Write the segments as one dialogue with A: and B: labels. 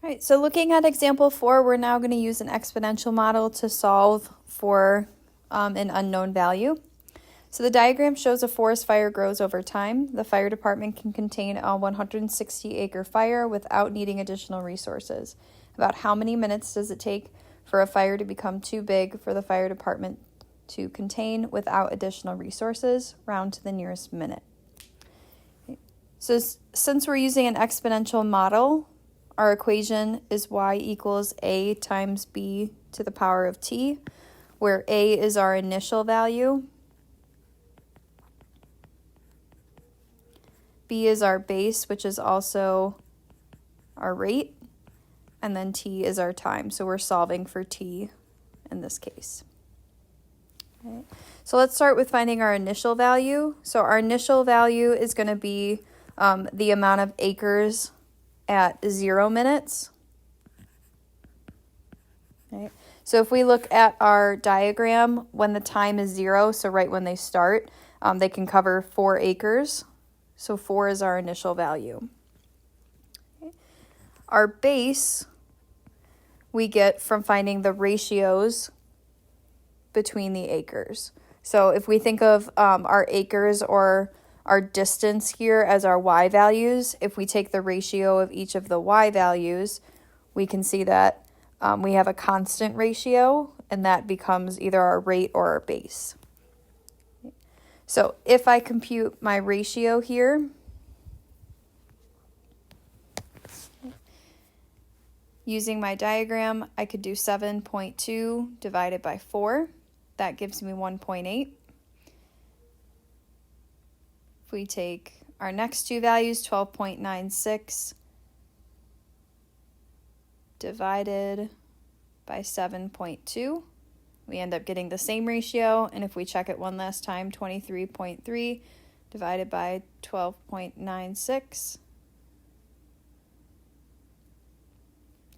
A: All right, so looking at example 4, we're now going to use an exponential model to solve for an unknown value. So the diagram shows a forest fire grows over time. The fire department can contain a 160-acre fire without needing additional resources. About how many minutes does it take for a fire to become too big for the fire department to contain without additional resources? Round to the nearest minute. So since we're using an exponential model, our equation is y equals a times b to the power of t, where a is our initial value, b is our base, which is also our rate, and then t is our time. So we're solving for t in this case. Okay. So let's start with finding our initial value. So our initial value is going to be the amount of acres at 0 minutes. Okay. So if we look at our diagram, when the time is 0, so right when they start, they can cover 4 acres. So 4 is our initial value. Okay. Our base we get from finding the ratios between the acres. So if we think of our acres or our distance here as our y values, if we take the ratio of each of the y values, we can see that we have a constant ratio, and that becomes either our rate or our base. So if I compute my ratio here, using my diagram, I could do 7.2 divided by 4. That gives me 1.8. If we take our next two values, 12.96 divided by 7.2, we end up getting the same ratio. And if we check it one last time, 23.3 divided by 12.96,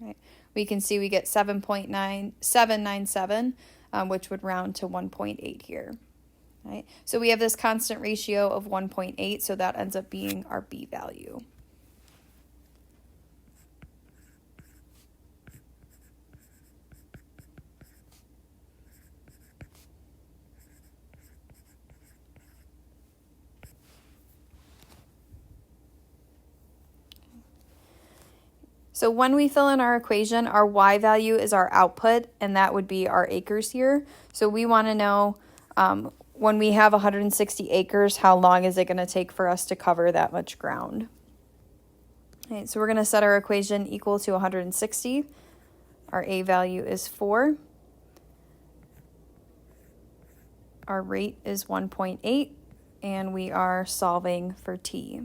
A: right, we can see we get 7.9797, which would round to 1.8 here. Right? So we have this constant ratio of 1.8, so that ends up being our b value. So when we fill in our equation, our y value is our output, and that would be our acres here. So we want to know when we have 160 acres, how long is it going to take for us to cover that much ground? Okay, so we're going to set our equation equal to 160. Our a value is 4. Our rate is 1.8, and we are solving for t.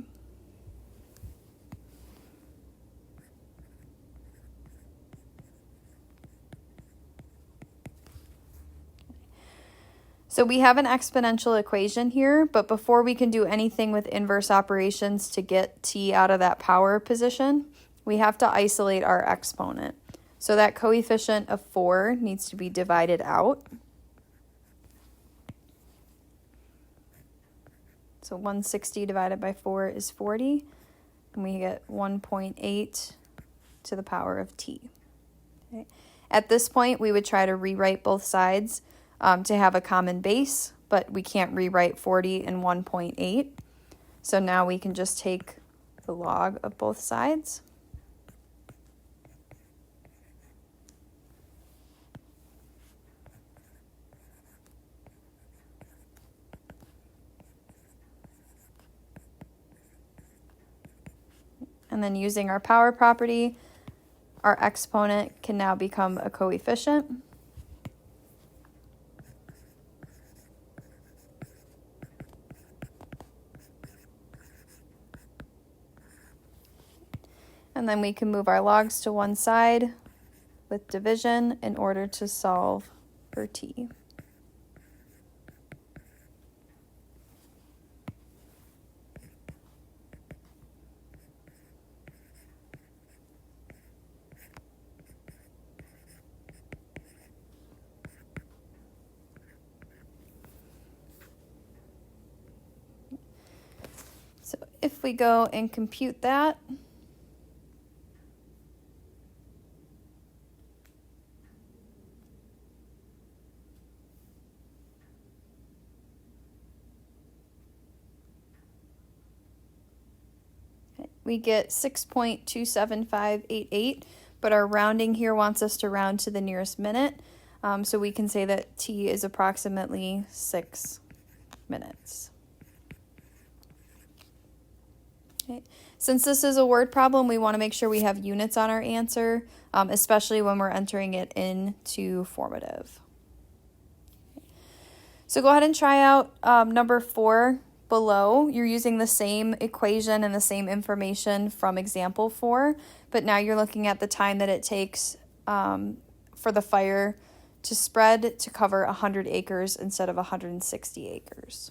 A: So we have an exponential equation here, but before we can do anything with inverse operations to get t out of that power position, we have to isolate our exponent. So that coefficient of 4 needs to be divided out. So 160 divided by 4 is 40, and we get 1.8 to the power of t. Okay. At this point, we would try to rewrite both sides to have a common base, but we can't rewrite 40 and 1.8. So now we can just take the log of both sides. And then using our power property, our exponent can now become a coefficient. And then we can move our logs to one side with division in order to solve for t. So if we go and compute that, we get 6.27588, but our rounding here wants us to round to the nearest minute. So we can say that t is approximately 6 minutes. Okay. Since this is a word problem, we want to make sure we have units on our answer, especially when we're entering it into formative. So go ahead and try out number 4 below. You're using the same equation and the same information from example 4, but now you're looking at the time that it takes for the fire to spread to cover 100 acres instead of 160 acres.